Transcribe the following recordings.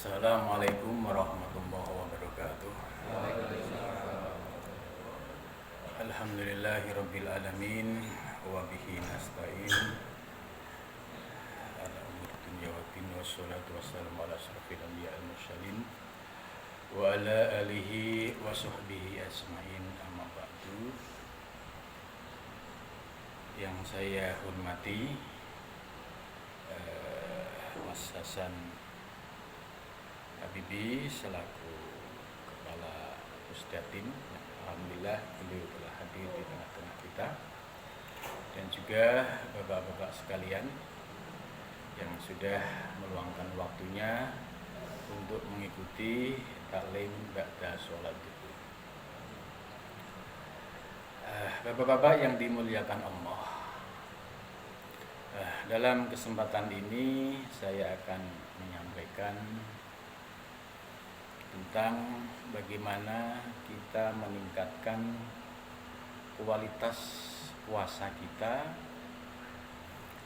Assalamualaikum warahmatullahi wabarakatuh. Alhamdulillahirabbil alamin wa bihi nasta'in ala umuri dunya waddin wassalatu wassalamu ala asyrofil anbiya'i wal mursalin wa ala alihi wa sahbihi ajmain, amma ba'du. Yang saya hormati Mas Hasan Habibi selaku Kepala Pusdatin, alhamdulillah beliau telah hadir di tengah-tengah kita, dan juga bapak-bapak sekalian yang sudah meluangkan waktunya untuk mengikuti taklim ba'da sholat itu. Bapak-bapak yang dimuliakan Allah, dalam kesempatan ini saya akan menyampaikan tentang bagaimana kita meningkatkan kualitas puasa kita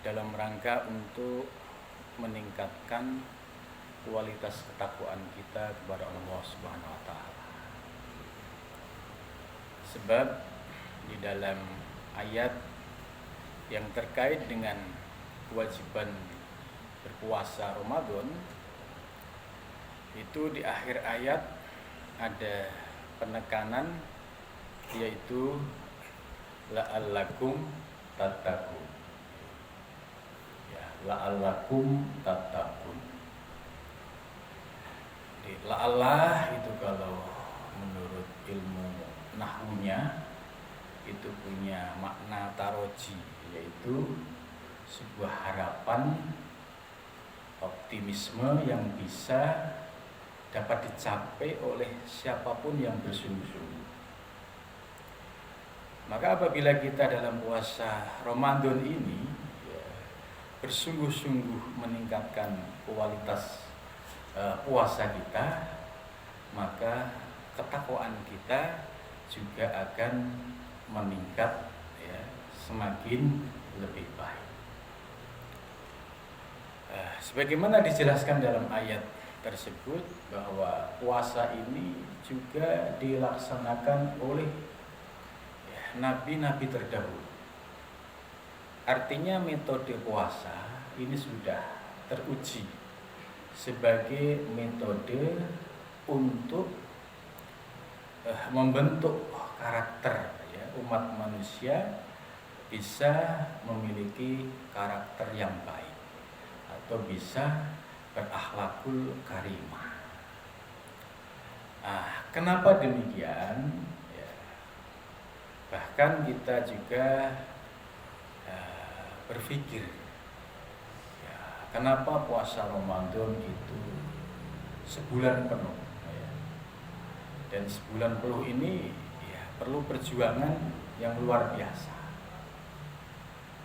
dalam rangka untuk meningkatkan kualitas ketakwaan kita kepada Allah Subhanahu wa taala. Sebab di dalam ayat yang terkait dengan kewajiban berpuasa Ramadan itu, di akhir ayat ada penekanan, yaitu la'allakum tattaqun. Ya, la'allakum tattaqun. La'allah itu kalau menurut ilmu nahwunya itu punya makna taroji, yaitu sebuah harapan, optimisme yang bisa dapat dicapai oleh siapapun yang bersungguh-sungguh. Maka apabila kita dalam puasa Ramadan ini bersungguh-sungguh meningkatkan kualitas puasa kita, maka ketakwaan kita juga akan meningkat, semakin lebih baik. Sebagaimana dijelaskan dalam ayat tersebut, bahwa puasa ini juga dilaksanakan oleh nabi-nabi terdahulu. Artinya metode puasa ini sudah teruji sebagai metode untuk membentuk karakter umat manusia bisa memiliki karakter yang baik atau bisa berakhlakul karimah. Kenapa demikian? Bahkan kita juga berpikir, kenapa puasa Ramadan itu sebulan penuh? Dan sebulan penuh ini perlu perjuangan yang luar biasa.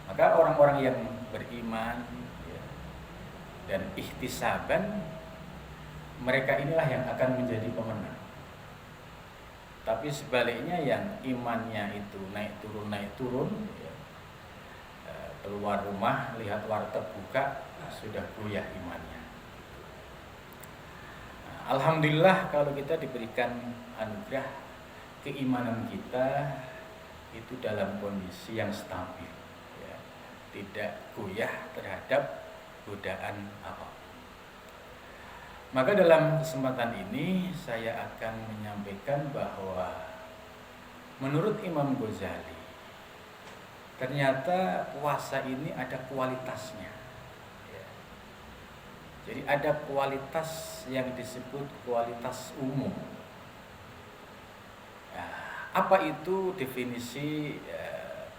Maka orang-orang yang beriman dan ihtisaban, mereka inilah yang akan menjadi pemenang. Tapi sebaliknya yang imannya itu naik turun, keluar rumah lihat warteg buka, sudah goyah imannya. Alhamdulillah kalau kita diberikan anugerah keimanan kita itu dalam kondisi yang stabil, tidak goyah terhadap godaan apapun. Maka dalam kesempatan ini saya akan menyampaikan bahwa menurut Imam Ghazali, ternyata puasa ini ada kualitasnya. Jadi ada kualitas yang disebut kualitas umum. Apa itu definisi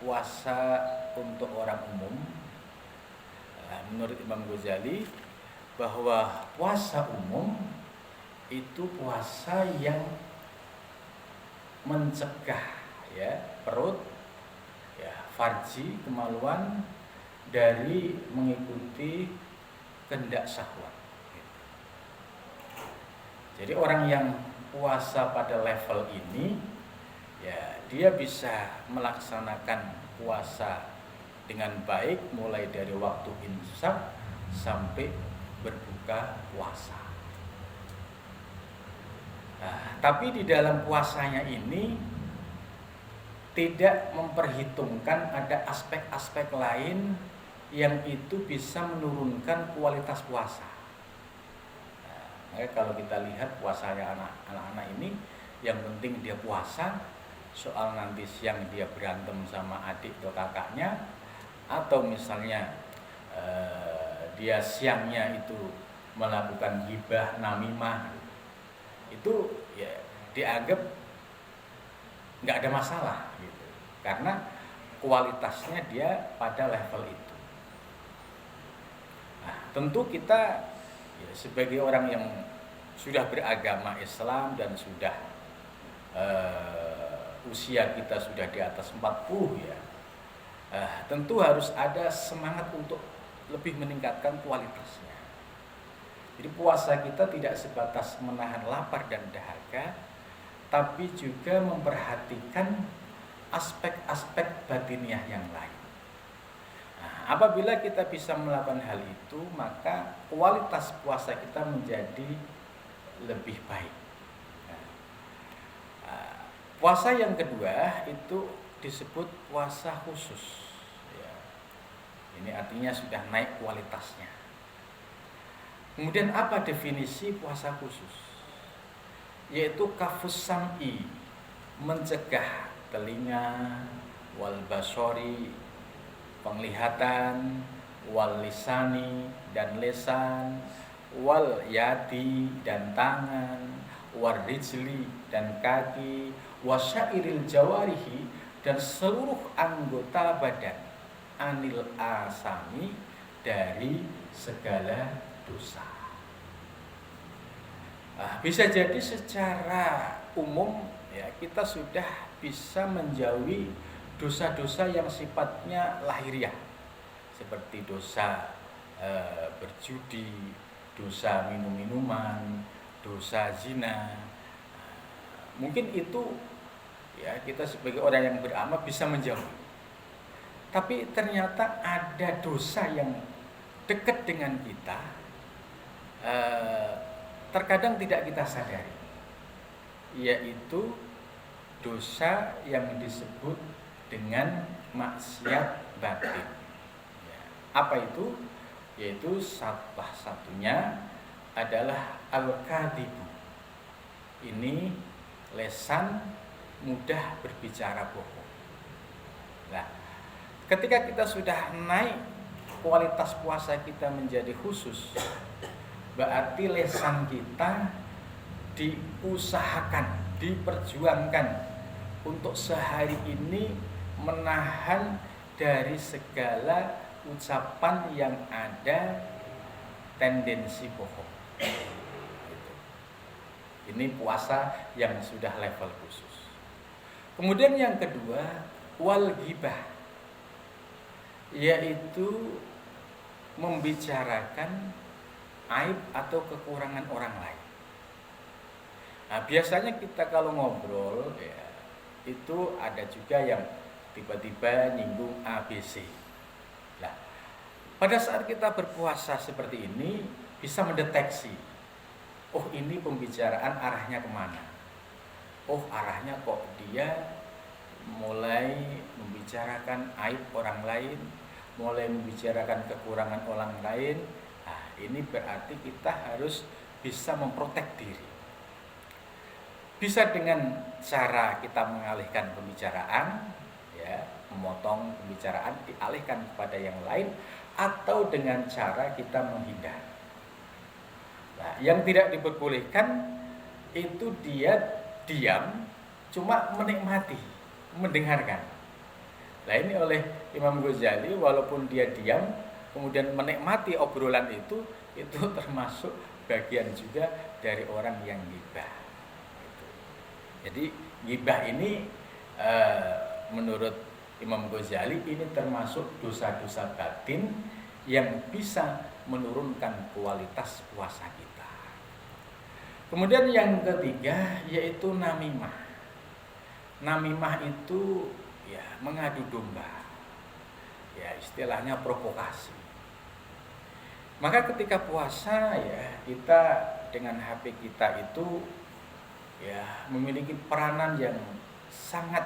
puasa untuk orang umum? Menurut Imam Ghazali, bahwa puasa umum itu puasa yang mencegah perut, farji, kemaluan dari mengikuti kehendak syahwat. Jadi orang yang puasa pada level ini, dia bisa melaksanakan puasa dengan baik mulai dari waktu imsak sampai berbuka puasa. Nah, tapi di dalam puasanya ini tidak memperhitungkan ada aspek-aspek lain yang itu bisa menurunkan kualitas puasa. Nah, kalau kita lihat puasanya anak-anak ini, yang penting dia puasa, soal nanti siang dia berantem sama adik atau kakaknya, atau misalnya dia siangnya itu melakukan ghibah, namimah, itu ya dianggap nggak ada masalah gitu, karena kualitasnya dia pada level itu. Nah, tentu kita ya, sebagai orang yang sudah beragama Islam dan sudah usia kita sudah di atas 40 ya, tentu harus ada semangat untuk lebih meningkatkan kualitasnya. Jadi puasa kita tidak sebatas menahan lapar dan dahaga, tapi juga memperhatikan aspek-aspek batiniah yang lain. Nah, apabila kita bisa melakukan hal itu, maka kualitas puasa kita menjadi lebih baik. Nah, puasa yang kedua itu disebut puasa khusus. Ya. Ini artinya sudah naik kualitasnya. Kemudian apa definisi puasa khusus? Yaitu kafus sam'i, mencegah telinga, wal basori, penglihatan, wal lisani dan lesan, wal yadi dan tangan, wal rijli dan kaki, wasyairil jawarihi dan seluruh anggota badan, anil asami dari segala dosa. Nah, bisa jadi secara umum ya kita sudah bisa menjauhi dosa-dosa yang sifatnya lahiriah, seperti dosa berjudi, dosa minum-minuman, dosa zina. Mungkin itu ya kita sebagai orang yang beramal bisa menjauhi. Tapi ternyata ada dosa yang dekat dengan kita, terkadang tidak kita sadari, yaitu dosa yang disebut dengan maksiat batin. Apa itu? Yaitu salah satunya adalah al-kadhibu. Ini lesan mudah berbicara bohong. Nah, ketika kita sudah naik kualitas puasa kita menjadi khusus, berarti lesan kita diusahakan, diperjuangkan untuk sehari ini menahan dari segala ucapan yang ada tendensi bohong. Ini puasa yang sudah level khusus. Kemudian yang kedua, wal ghibah, yaitu membicarakan aib atau kekurangan orang lain. Nah, biasanya kita kalau ngobrol ya, itu ada juga yang tiba-tiba nyinggung ABC. Nah, pada saat kita berpuasa seperti ini bisa mendeteksi, oh ini pembicaraan arahnya kemana? Oh arahnya kok dia mulai membicarakan aib orang lain, mulai membicarakan kekurangan orang lain. Nah, ini berarti kita harus bisa memprotek diri. Bisa dengan cara kita mengalihkan pembicaraan, ya, memotong pembicaraan, dialihkan kepada yang lain, atau dengan cara kita menghindar. Nah, yang tidak diperbolehkan itu dia diam, cuma menikmati, mendengarkan. Nah, ini oleh Imam Ghazali, walaupun dia diam, kemudian menikmati obrolan itu termasuk bagian juga dari orang yang ghibah. Jadi ghibah ini menurut Imam Ghazali ini termasuk dosa-dosa batin yang bisa menurunkan kualitas puasa kita. Kemudian yang ketiga yaitu namimah. Namimah itu ya mengadu domba. Ya istilahnya provokasi. Maka ketika puasa ya kita dengan HP kita itu ya memiliki peranan yang sangat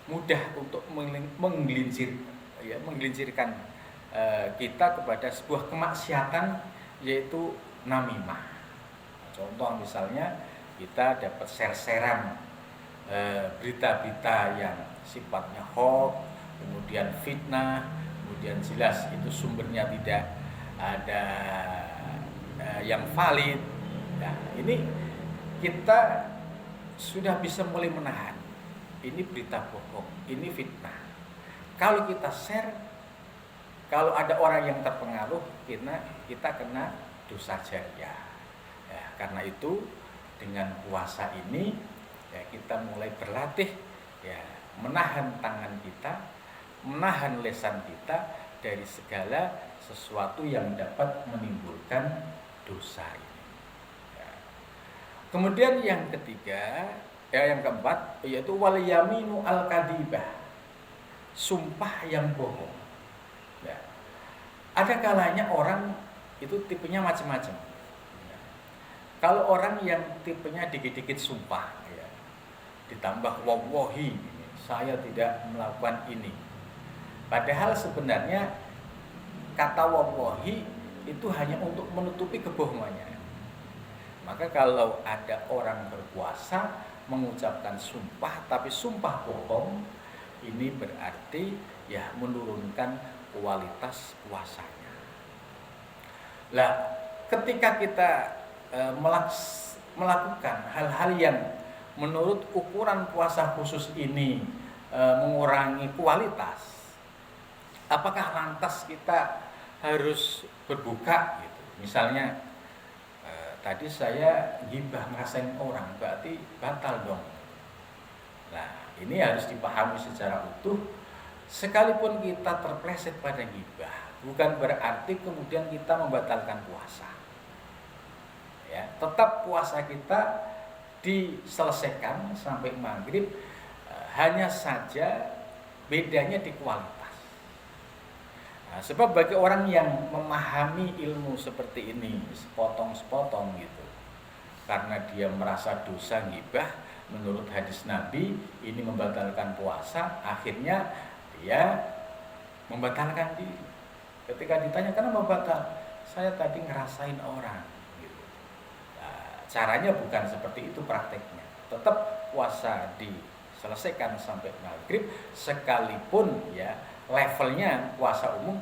mudah untuk menggelincirkan kita kepada sebuah kemaksiatan, yaitu namimah. Contoh misalnya kita dapat share-sharean berita-berita yang sifatnya hoax, kemudian fitnah, kemudian jelas itu sumbernya tidak ada yang valid. Nah, ini kita sudah bisa mulai menahan. Ini berita bohong, ini fitnah. Kalau kita share, kalau ada orang yang terpengaruh, kita kena dosa jariah. Ya, karena itu dengan puasa ini ya kita mulai berlatih ya menahan tangan kita, menahan lisan kita dari segala sesuatu yang dapat menimbulkan dosa ini. Ya. Kemudian yang ketiga, yang keempat, yaitu wal yaminu al kadibah, sumpah yang bohong. Ya. Ada kalanya orang itu tipenya macam-macam. Ya. Kalau orang yang tipenya dikit-dikit sumpah, ya, ditambah wallahi, saya tidak melakukan ini. Padahal sebenarnya kata wallahi itu hanya untuk menutupi kebohongannya. Maka kalau ada orang berpuasa mengucapkan sumpah tapi sumpah bohong, ini berarti ya menurunkan kualitas puasanya. Lah, ketika kita melakukan hal-hal yang menurut ukuran puasa khusus ini mengurangi kualitas, apakah lantas kita harus berbuka gitu? Misalnya tadi saya gibah ngerasain orang, berarti batal dong. Nah, ini harus dipahami secara utuh. Sekalipun kita terpleset pada gibah, bukan berarti kemudian kita membatalkan puasa. Ya, tetap puasa kita diselesaikan sampai maghrib, hanya saja bedanya di kualitas. Nah, sebab bagi orang yang memahami ilmu seperti ini sepotong-sepotong gitu, karena dia merasa dosa ghibah, menurut hadis Nabi ini membatalkan puasa, akhirnya dia membatalkan diri. Ketika ditanya kenapa batal, saya tadi ngerasain orang gitu. Nah, caranya bukan seperti itu prakteknya. Tetap puasa diselesaikan sampai maghrib, sekalipun ya levelnya puasa umum,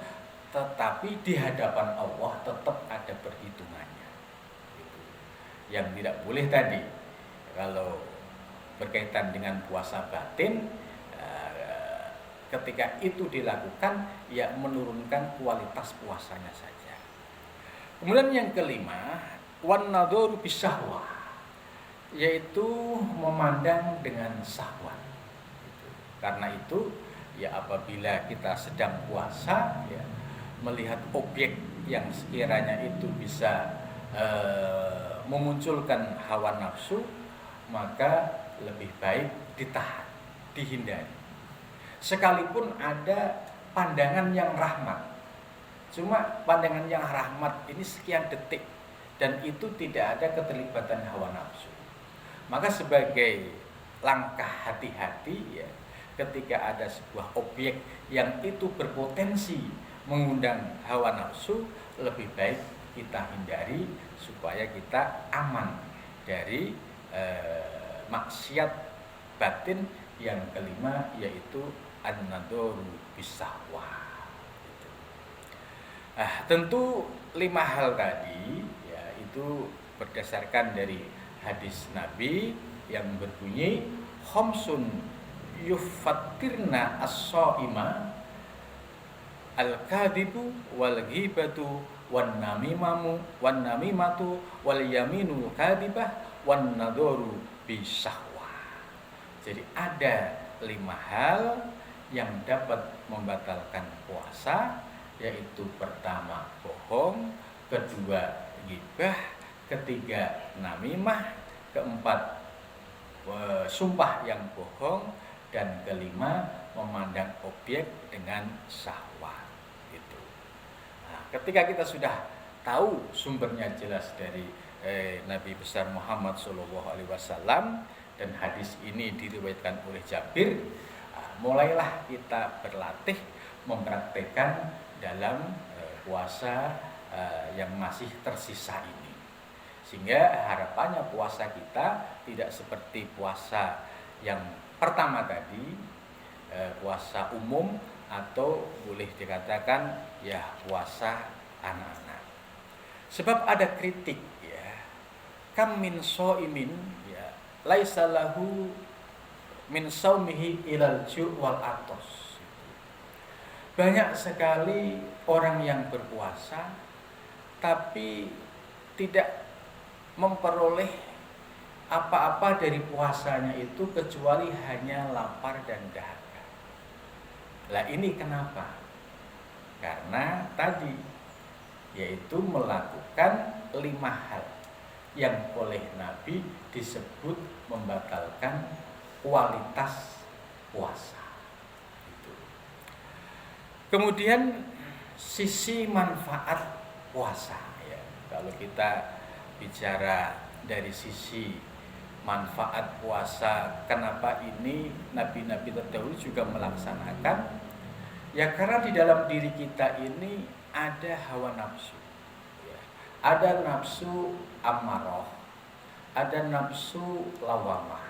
tetapi di hadapan Allah tetap ada perhitungannya gitu. Yang tidak boleh tadi kalau berkaitan dengan puasa batin, ketika itu dilakukan ya menurunkan kualitas puasanya saja. Kemudian yang kelima, wan nadharu bisyahwah, yaitu memandang dengan syahwat gitu. Karena itu ya apabila kita sedang puasa ya, melihat objek yang sekiranya itu bisa memunculkan hawa nafsu, maka lebih baik ditahan, dihindari. Sekalipun ada pandangan yang rahmat, cuma pandangan yang rahmat ini sekian detik dan itu tidak ada keterlibatan hawa nafsu, maka sebagai langkah hati-hati ya, ketika ada sebuah objek yang itu berpotensi mengundang hawa nafsu, lebih baik kita hindari supaya kita aman dari maksiat batin. Yang kelima yaitu an-nadharu bisahwah. Tentu 5 hal tadi ya itu berdasarkan dari hadis Nabi yang berbunyi khamsun yufattirna as-shaima al-kadhibu wal ghibatu wan namimatu wal yaminu kadhibah wan nadharu bisahwah. Jadi ada 5 hal yang dapat membatalkan puasa, yaitu pertama bohong, kedua ghibah, ketiga namimah, keempat sumpah yang bohong, dan kelima memandang objek dengan syahwat gitu. Nah, ketika kita sudah tahu sumbernya jelas dari Nabi besar Muhammad SAW, dan hadis ini diriwayatkan oleh Jabir, mulailah kita berlatih mempraktekkan dalam puasa yang masih tersisa ini, sehingga harapannya puasa kita tidak seperti puasa yang pertama tadi, puasa umum, atau boleh dikatakan ya puasa anak-anak. Sebab ada kritik, ya, kam min shaimin, ya, laisa lahu min saumihi ilal ju' wal atos. Banyak sekali orang yang berpuasa tapi tidak memperoleh apa-apa dari puasanya itu kecuali hanya lapar dan dahaga. Lah ini kenapa? Karena tadi, yaitu melakukan 5 hal yang oleh Nabi disebut membatalkan kualitas puasa. Kemudian sisi manfaat puasa, ya. Kalau kita bicara dari sisi manfaat puasa, kenapa ini nabi-nabi terdahulu juga melaksanakan? Ya karena di dalam diri kita ini ada hawa nafsu, ya. Ada nafsu amarah, ada nafsu lawamah.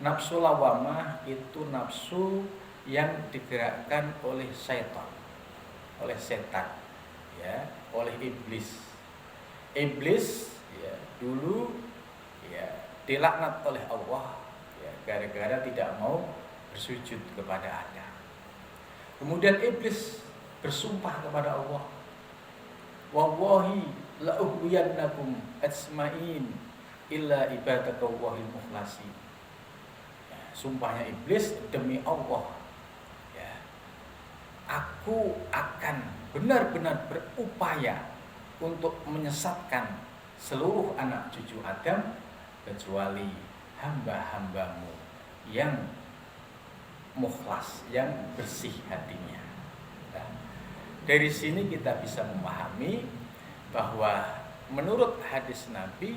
Nafsu lawamah itu nafsu yang digerakkan oleh setan, ya, oleh iblis. Iblis, ya, dulu, ya, dilaknat oleh Allah, ya, gara-gara tidak mau bersujud kepada Adam. Kemudian iblis bersumpah kepada Allah, wallahi la ughwiyannakum ajmain illa ibadaka wahil mukhlasin. Ya, sumpahnya iblis, demi Allah, ya, aku akan benar-benar berupaya untuk menyesatkan seluruh anak cucu Adam kecuali hamba-hambamu yang mukhlas, yang bersih hatinya. Nah, dari sini kita bisa memahami bahwa menurut hadis Nabi,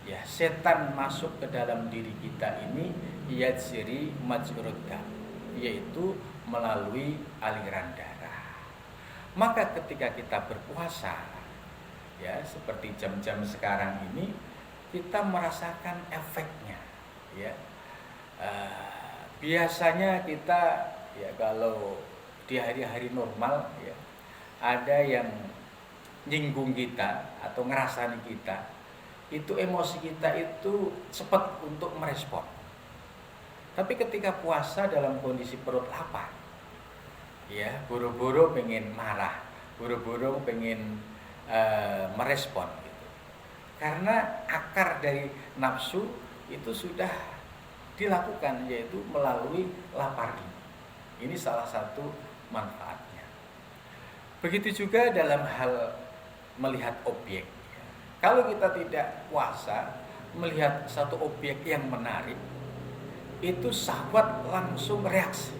ya, setan masuk ke dalam diri kita ini yajri majrud dam, yaitu melalui aliran darah. Maka ketika kita berpuasa, ya, seperti jam-jam sekarang ini, kita merasakan efeknya, ya. Biasanya kita, ya, kalau di hari-hari normal, ya, ada yang nyinggung kita atau ngerasani kita, itu emosi kita itu cepat untuk merespon. Tapi ketika puasa dalam kondisi perut lapar, ya, buru-buru pengen marah, buru-buru pengen merespon gitu. Karena akar dari nafsu itu sudah dilakukan, yaitu melalui lapar ini. Ini salah satu manfaatnya. Begitu juga dalam hal melihat objek. Kalau kita tidak puasa, melihat satu objek yang menarik, itu syahwat langsung reaksi.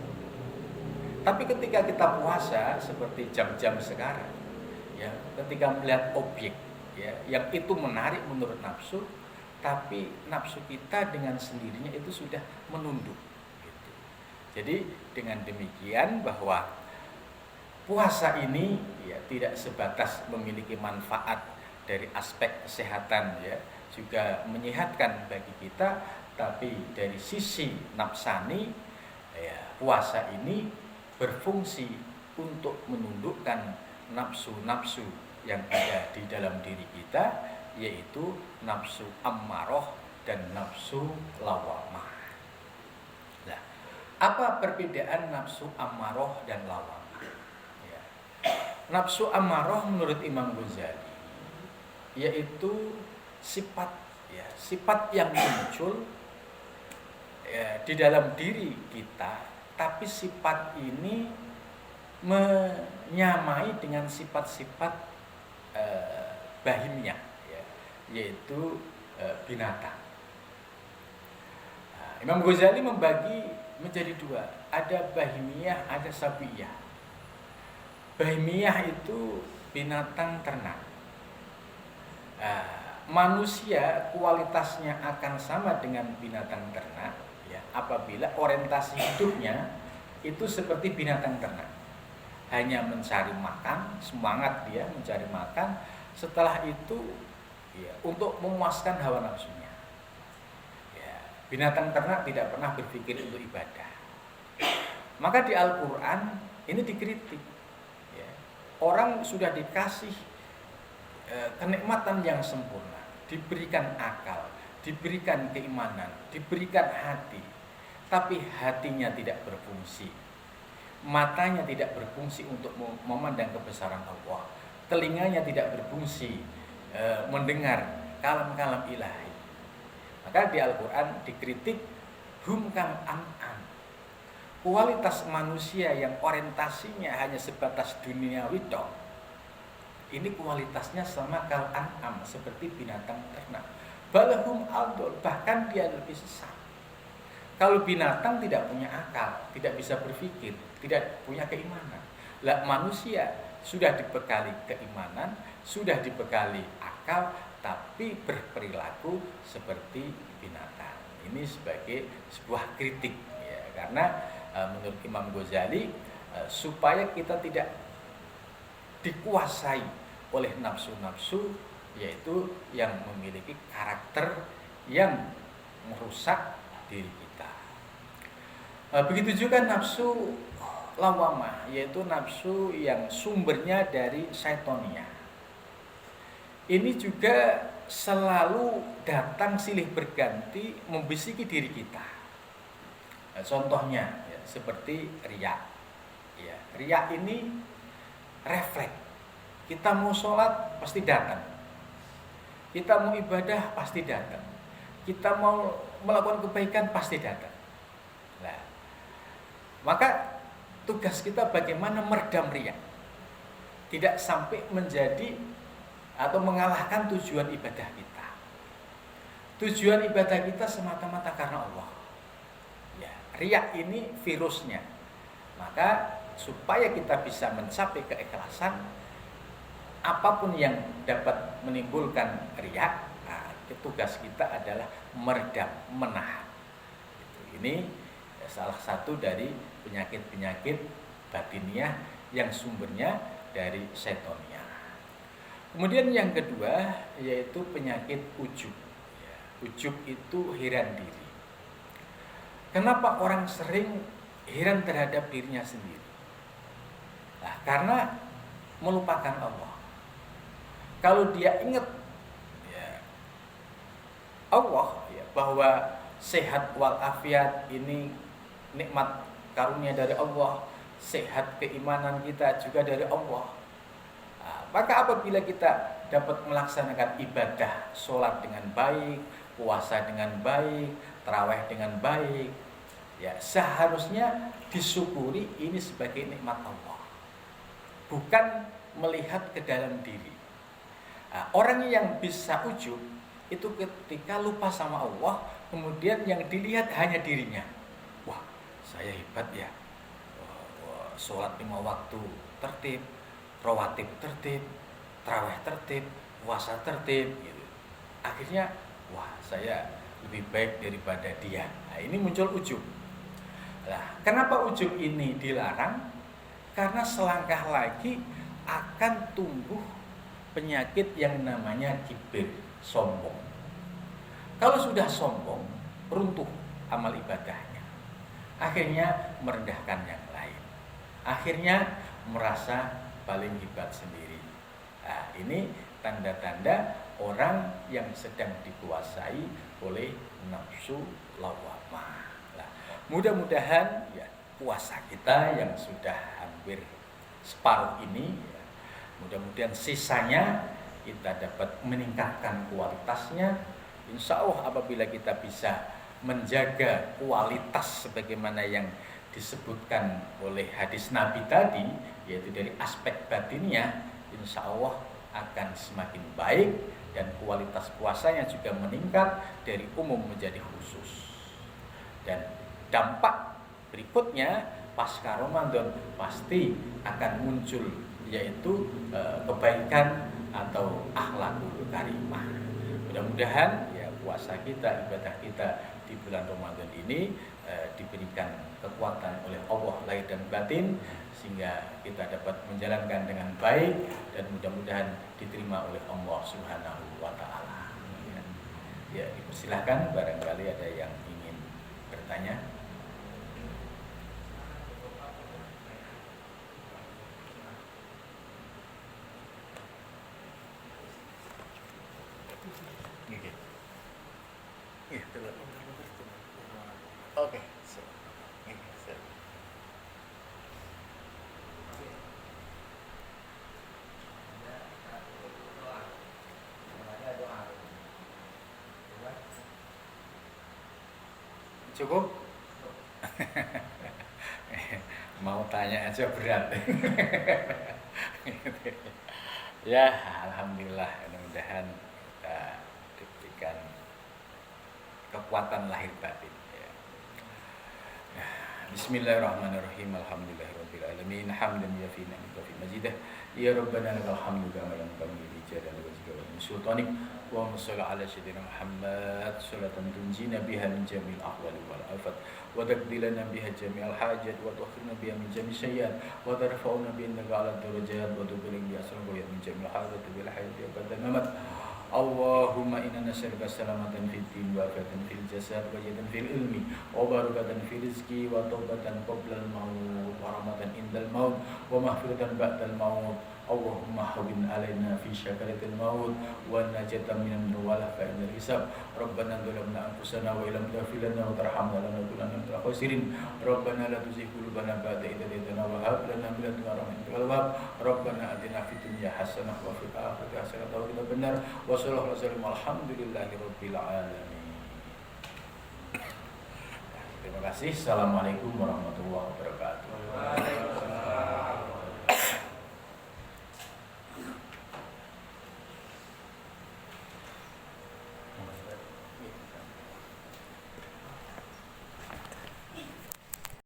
Tapi ketika kita puasa seperti jam-jam sekarang, ya, ketika melihat objek, ya, yang itu menarik menurut nafsu, tapi nafsu kita dengan sendirinya itu sudah menunduk, gitu. Jadi dengan demikian bahwa puasa ini, ya, tidak sebatas memiliki manfaat dari aspek kesehatan, ya, juga menyehatkan bagi kita, tapi dari sisi nafsani, ya, puasa ini berfungsi untuk menundukkan nafsu-nafsu yang ada di dalam diri kita, yaitu nafsu ammaroh dan nafsu lawamah. Nah, apa perbedaan nafsu ammaroh dan lawamah? Ya. Nafsu ammaroh menurut Imam Ghazali yaitu sifat, ya, sifat yang muncul, ya, di dalam diri kita, tapi sifat ini menyamai dengan sifat-sifat bahimiyah, ya, yaitu binatang. Nah, Imam Ghazali membagi menjadi 2, ada bahimiyah, ada sabiyah. Bahimiyah itu binatang ternak. Manusia kualitasnya akan sama dengan binatang ternak ya, apabila orientasi hidupnya itu seperti binatang ternak, hanya mencari makan, semangat dia mencari makan, setelah itu ya, untuk memuaskan hawa nafsunya ya. Binatang ternak tidak pernah berpikir untuk ibadah. Maka di Al-Quran ini dikritik ya. Orang sudah dikasih kenikmatan yang sempurna, diberikan akal, diberikan keimanan, diberikan hati, tapi hatinya tidak berfungsi, matanya tidak berfungsi untuk memandang kebesaran Allah, telinganya tidak berfungsi mendengar kalam-kalam ilahi. Maka di Al-Quran dikritik hum kal an'am, kualitas manusia yang orientasinya hanya sebatas duniawi tok. Ini kualitasnya sama kal an'am, seperti binatang ternak. Balahum aldol, bahkan dia lebih sesat. Kalau binatang tidak punya akal, tidak bisa berpikir, tidak punya keimanan. Lah manusia sudah dibekali keimanan, sudah dibekali akal, tapi berperilaku seperti binatang. Ini sebagai sebuah kritik ya, karena menurut Imam Ghazali supaya kita tidak dikuasai oleh nafsu-nafsu, yaitu yang memiliki karakter yang merusak diri kita. Begitu juga nafsu lawamah, yaitu nafsu yang sumbernya dari syaitonia. Ini juga selalu datang silih berganti membisiki diri kita. Contohnya ya, seperti riya. Ya, riya ini refleks. Kita mau sholat pasti datang, kita mau ibadah pasti datang, kita mau melakukan kebaikan pasti datang. Nah, maka tugas kita bagaimana meredam riya, tidak sampai menjadi atau mengalahkan tujuan ibadah kita. Tujuan ibadah kita semata-mata karena Allah. Ya, riya ini virusnya. Maka supaya kita bisa mencapai keikhlasan, apapun yang dapat menimbulkan riya, tugas kita adalah meredam, menahan. Ini salah satu dari penyakit-penyakit batiniah yang sumbernya dari setonia. Kemudian yang kedua yaitu penyakit ujub. Ujub itu heran diri. Kenapa orang sering heran terhadap dirinya sendiri? Nah, karena melupakan Allah. Kalau dia ingat ya, Allah ya, bahwa sehat walafiat ini nikmat karunia dari Allah, sehat keimanan kita juga dari Allah. Nah, maka apabila kita dapat melaksanakan ibadah, sholat dengan baik, puasa dengan baik, tarawih dengan baik, ya seharusnya disyukuri ini sebagai nikmat Allah, bukan melihat ke dalam diri. Nah, orang yang bisa ujub itu ketika lupa sama Allah, kemudian yang dilihat hanya dirinya. Wah, saya hebat ya. Sholat 5 waktu tertib, rawatib tertib, tarawih tertib, puasa tertib. Gitu. Akhirnya, wah saya lebih baik daripada dia. Nah, ini muncul ujub. Nah, kenapa ujub ini dilarang? Karena selangkah lagi akan tumbuh penyakit yang namanya kibir, sombong. Kalau sudah sombong, runtuh amal ibadahnya. Akhirnya merendahkan yang lain. Akhirnya merasa paling hebat sendiri. Nah, ini tanda-tanda orang yang sedang dikuasai oleh nafsu lawamah. Nah, mudah-mudahan ya puasa kita yang sudah hampir separuh ini ya, mudah-mudahan sisanya kita dapat meningkatkan kualitasnya. Insya Allah apabila kita bisa menjaga kualitas sebagaimana yang disebutkan oleh hadis Nabi tadi, yaitu dari aspek batinnya, insya Allah akan semakin baik dan kualitas puasanya juga meningkat dari umum menjadi khusus. Dan dampak berikutnya pasca Ramadan pasti akan muncul yaitu kebaikan atau akhlakul karimah. Mudah-mudahan ya puasa kita, ibadah kita di bulan Ramadan ini diberikan kekuatan oleh Allah lahir dan batin, sehingga kita dapat menjalankan dengan baik dan mudah-mudahan diterima oleh Allah Subhanahu wa taala. Ya, dipersilahkan barangkali ada yang ingin bertanya. Oke. Cukup? Mau tanya aja berat. Ya, alhamdulillah, mudah-mudahan kita diberikan kekuatan lahir batin. Ya. Bismillahirrahmanirrahim. Alhamdulillahirabbil alamin. Hamdan yafi ni'matahu fi majidah. Ya Rabbana lakal hamdu kama yanbaghi li jalali wajhika wa li sultanik. Allahumma shalli ala sayyidina Muhammad salatan tunjina biha min jami'il ahwali wal afat wa taqdilana biha jami'al hajat wa tukhirna biha min jami'i sayyi'at wa tarfa'una bi innaka 'ala darajat wa tuballigh bi asrul min jami'il hajat bil hayati abadan mamat. Allahumma inna nas'aluka salamatan fid din wa afatan fil jasad wa jatan fil ilmi wa barakatan fil rizqi wa taubatan qabla al maut wa rahmatan indal maut wa maghfiratan ba'dal maut. Allahumma hawwin alaina fi syakaratil maut wa najatan minan wala fa'inal hisab. Rabbana dhalamna anfusana wa illam taghfir lana wa tarhamna lanakunanna minal khasirin. Rabbana la tuzigh qulubana ba'da idh hadaytana wa hab lana min ladunka rahmatan innaka antal wahhab. Rabbana atina fid dunya hasanah wa fil akhirati hasanah wa qina adzabannar. Wa sallallahu alaihi wasallam. Alhamdulillahirabbil alamin. Terima kasih. Assalamualaikum warahmatullahi wabarakatuh.